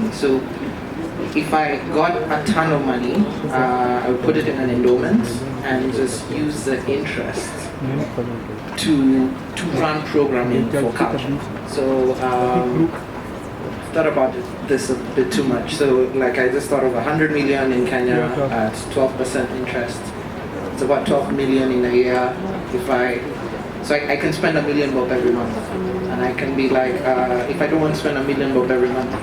money. So if I got a ton of money, I would put it in an endowment and just use the interest to run programming for culture. So thought about this a bit too much. So like I just thought of 100 million in Kenya at 12% interest. It's about 12 million in a year. So I can spend $1 million every month, and I can be like, if I don't want to spend $1 million every month,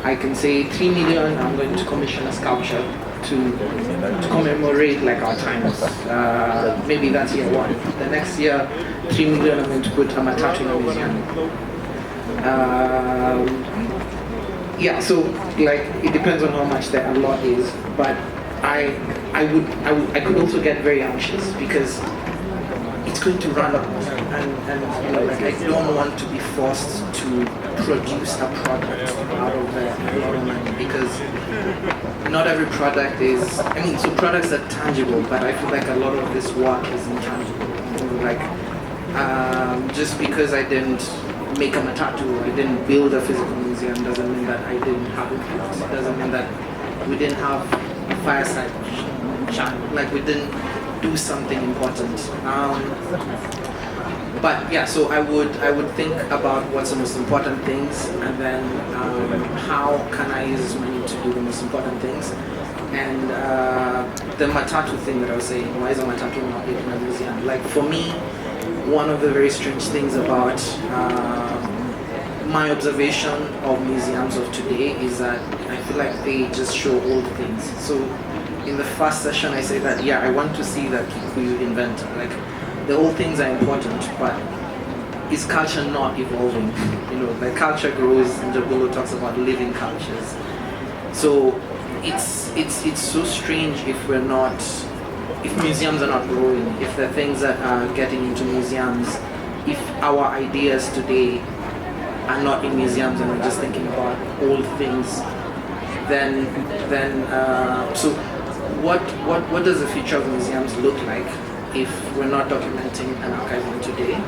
I can say 3 million. I'm going to commission a sculpture to commemorate like our times. Maybe that's year one. The next year, 3 million. I'm going to put a matatu in a museum. Yeah, so like it depends on how much the lot is, but I could also get very anxious because it's going to run up, and you know, like I don't want to be forced to produce a product out of a lot of money, because not every product is. I mean, so products are tangible, but I feel like a lot of this work is intangible. You know, like just because I didn't make a matatu, I didn't build a physical museum, doesn't mean that I didn't have influence. It doesn't mean that we didn't have a fireside chat, like we didn't do something important. But yeah, so I would think about what's the most important things, and then how can I use this money to do the most important things. And the matatu thing that I was saying, why is a matatu not in a museum? Like for me, one of the very strange things about my observation of museums of today is that I feel like they just show old things. So in the first session I say that, yeah, I want to see that Kikuyu invent. Like the old things are important, but is culture not evolving? You know, like culture grows, and Jabulo talks about living cultures. So it's so strange if museums are not growing, if the things that are getting into museums, if our ideas today are not in museums and we're just thinking about old things, then so what does the future of museums look like if we're not documenting and archiving today?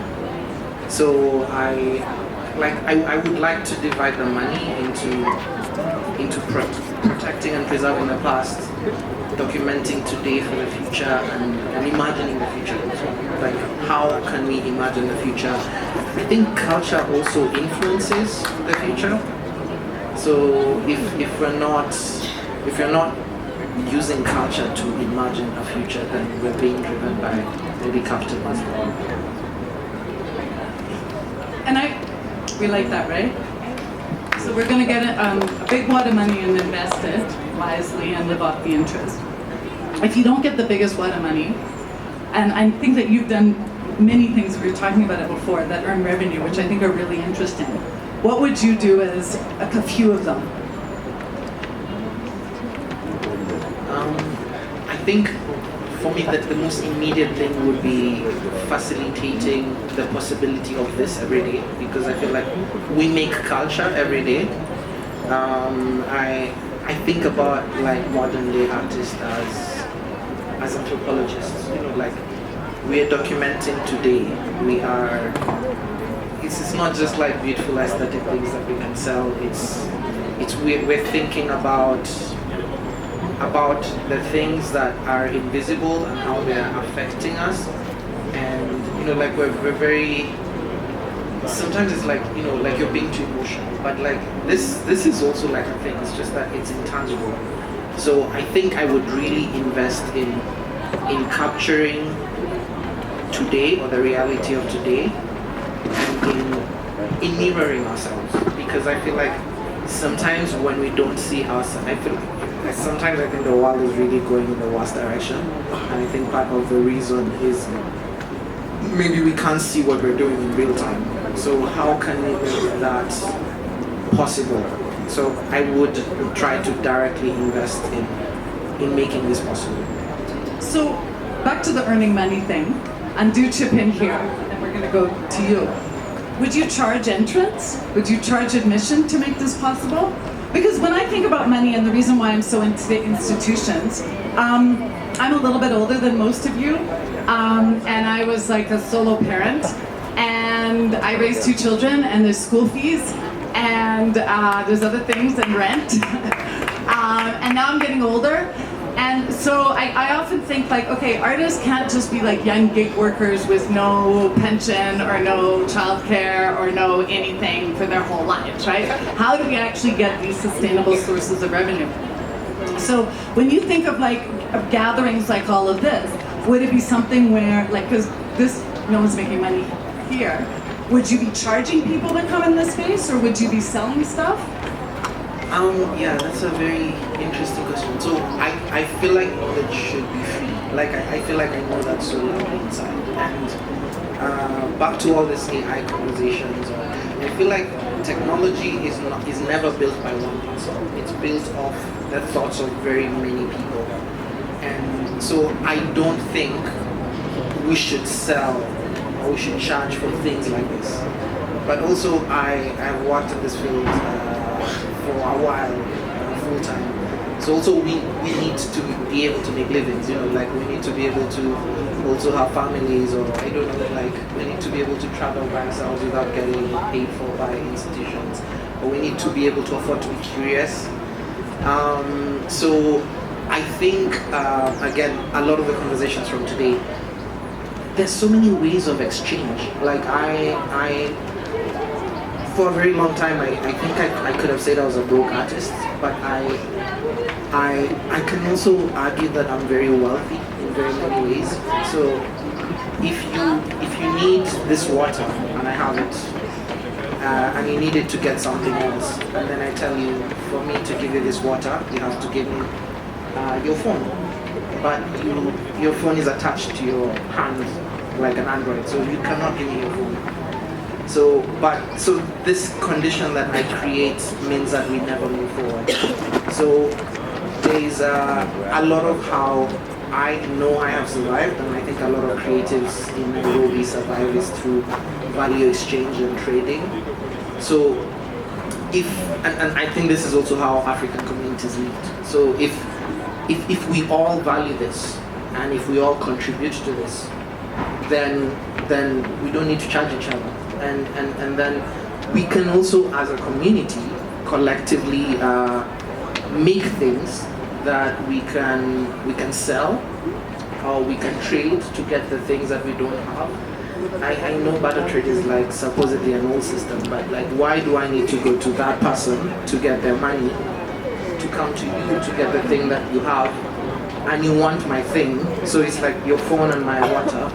So I would like to divide the money into protecting and preserving the past, documenting today for the future, and imagining the future. Like, how can we imagine the future? I think culture also influences the future. So if you're not using culture to imagine a future, then we're being driven by maybe capitalism. And we like that, right? So we're going to get a big wad of money and invest it wisely and live off the interest. If you don't get the biggest wad of money, and I think that you've done many things, we were talking about it before, that earn revenue, which I think are really interesting. What would you do as a few of them? I think for me that the most immediate thing would be facilitating the possibility of this every day, because I feel like we make culture every day. I think about like modern day artists as anthropologists. You know, like we are documenting today. It's not just like beautiful aesthetic things that we can sell. We're thinking about the things that are invisible and how they're affecting us. And you know, like we're very, sometimes it's like, you know, like you're being too emotional, but like this is also like a thing. It's just that it's intangible. So I think I would really invest in capturing today, or the reality of today, and in mirroring ourselves, because I feel like sometimes when we don't see ourselves, I feel like sometimes I think the world is really going in the worst direction, and I think part of the reason is maybe we can't see what we're doing in real time. So how can we make that possible? So I would try to directly invest in making this possible. So back to the earning money thing, and do chip in here, and we're going to go to you. Would you charge entrance? Would you charge admission to make this possible? Because when I think about money, and the reason why I'm so into the institutions, I'm a little bit older than most of you, and I was like a solo parent, and I raised 2 children, and there's school fees, and and there's other things and rent. And now I'm getting older. And so I often think like, okay, artists can't just be like young gig workers with no pension or no childcare or no anything for their whole lives, right? How do we actually get these sustainable sources of revenue? So when you think of like of gatherings like all of this, would it be something where, like, because this, no one's making money here, would you be charging people to come in this space, or would you be selling stuff? Yeah, that's a very interesting question. So I feel like knowledge should be free. Like I feel like I know that so loudly inside. And back to all this AI conversations, I feel like technology is never built by one person. It's built off the thoughts of very many people. And so I don't think we should sell or we should charge for things like this. But also I've worked in this field for a while, full time. So also we need to be able to make livings, like we need to be able to also have families, or I don't know, like we need to be able to travel by ourselves without getting paid for by institutions, or we need to be able to afford to be curious. So I think, again, a lot of the conversations from today, there's so many ways of exchange. Like for a very long time, I think I could have said I was a broke artist, but I can also argue that I'm very wealthy in very many ways. So if you need this water and I have it, and you need it to get something else, and then I tell you, for me to give you this water, you have to give me your phone. But your phone is attached to your hand like an Android, so you cannot give me your phone. So this condition that I create means that we never move forward. So there's a lot of how I know I have survived, and I think a lot of creatives in Nairobi survive is through value exchange and trading. So and I think this is also how African communities meet. So if we all value this, and if we all contribute to this, then we don't need to charge each other. And then we can also, as a community, collectively make things that we can sell, or we can trade to get the things that we don't have. I know barter trade is like supposedly an old system, but like, why do I need to go to that person to get their money, to come to you to get the thing that you have, and you want my thing? So it's like your phone and my water.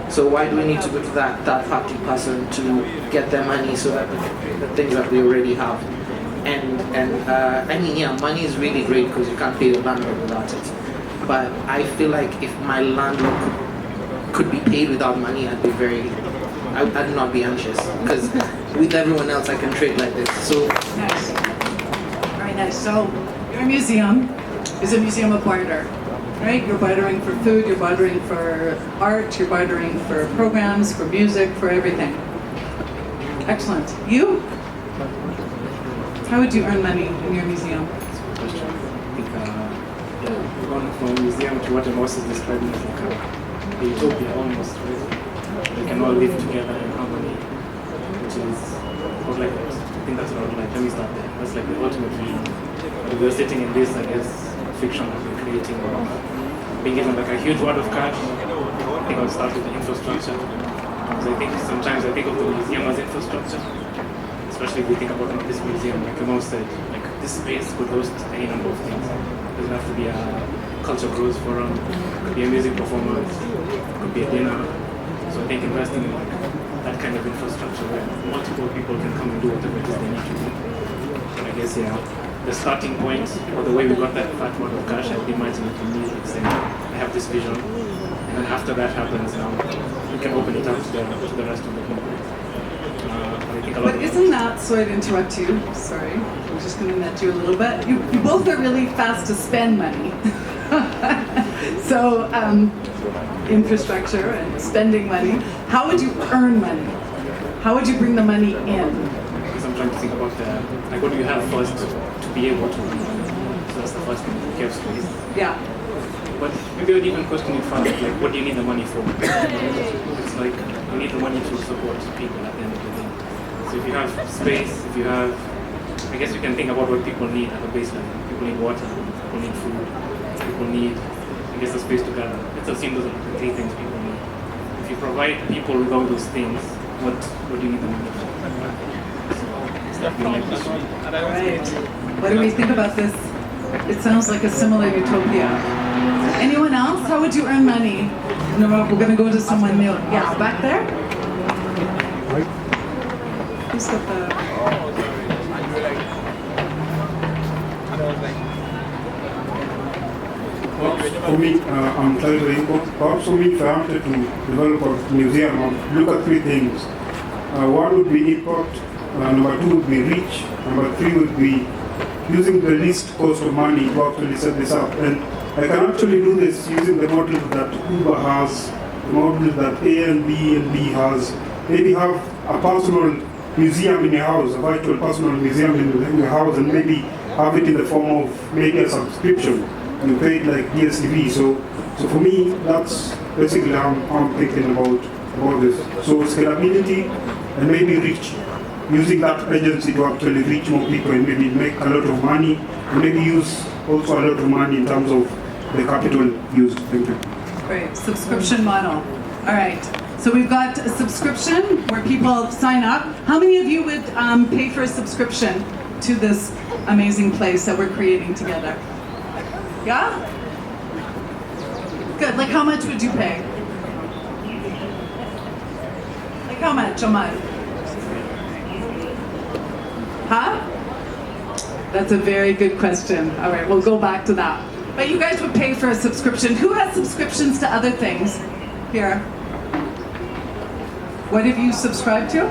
So why do we need to go to that party person to get their money so that the things that we already have? And I mean, yeah, money is really great because you can't pay your landlord without it. But I feel like if my landlord could be paid without money, I'd not be anxious, because with everyone else I can trade like this. So nice, very nice. So your museum is a museum of barter. Right? You're bartering for food, you're bartering for art, you're bartering for programs, for music, for everything. Excellent. You? How would you earn money in your museum? I think going from a museum to what Amos is describing is like a utopia almost, right? We can all live together in harmony, which is what like that. I think that's what like, let me start there. That's like the ultimate dream. If we're sitting in this, I guess, fiction that we're creating, or being given like a huge wad of cash, I think I'll start with the infrastructure. Because I think sometimes I think of the museum as infrastructure, especially if we think about this museum, like Amos said, like this space could host any number of things. It doesn't have to be a culture growth forum, it could be a music performance, it could be a dinner. So I think investing in like that kind of infrastructure where multiple people can come and do whatever it is they need to do. And I guess, yeah, the starting point, or the way we got that fat wad of cash, I would imagine it to me like saying, I have this vision, and then after that happens, now we can open it up to the rest of the people. I think a lot But isn't that, sorry to interrupt you, sorry, I'm just going to net you a little bit. You both are really fast to spend money. So, infrastructure and spending money. How would you earn money? How would you bring the money in? Because I'm trying to think about like what do you have first to be able to. So that's the first thing, you have space. Yeah. But maybe I would even question it further, like what do you need the money for? It's like you need the money to support people at the end of the day. So if you have space, if you have I guess you can think about what people need at a baseline. People need water, people need food, people need, I guess, a space to gather. Let's assume those are the three things people need. If you provide people with all those things, what do you need them for? Right. What do we think about this? It sounds like a similar utopia. Anyone else? How would you earn money? No, we're going to go to someone new. Yeah, back there? Who's got the... For me, I'm trying to input. Perhaps for me, if I wanted to develop a museum, I would look at three things. One would be import, number two would be reach, number three would be using the least cost of money to actually set this up. And I can actually do this using the model that Uber has, the model that Airbnb has. Maybe have a personal museum in your house, a virtual personal museum in your house, and maybe have it in the form of maybe a subscription. You pay it like DSTV. So for me, that's basically how I'm thinking about this. So scalability and maybe reach. Using that agency to actually reach more people and maybe make a lot of money, and maybe use also a lot of money in terms of the capital used. Thank you. Great, subscription model. All right, so we've got a subscription where people sign up. How many of you would pay for a subscription to this amazing place that we're creating together? Yeah? Good, like how much would you pay? Like how much a month? Huh? That's a very good question. All right, we'll go back to that. But you guys would pay for a subscription. Who has subscriptions to other things? Here. What have you subscribed to?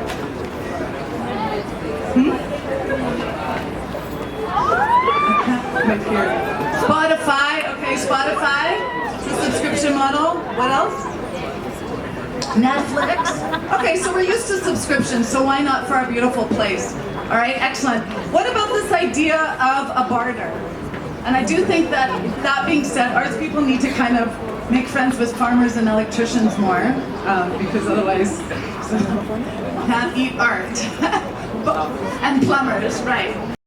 Right here. Spotify. Okay, Spotify. It's a subscription model. What else? Netflix. Okay, so we're used to subscriptions, so why not for our beautiful place? All right, excellent. What about this idea of a barter? And I do think that being said, arts people need to kind of make friends with farmers and electricians more, because otherwise can't eat art. And plumbers, right.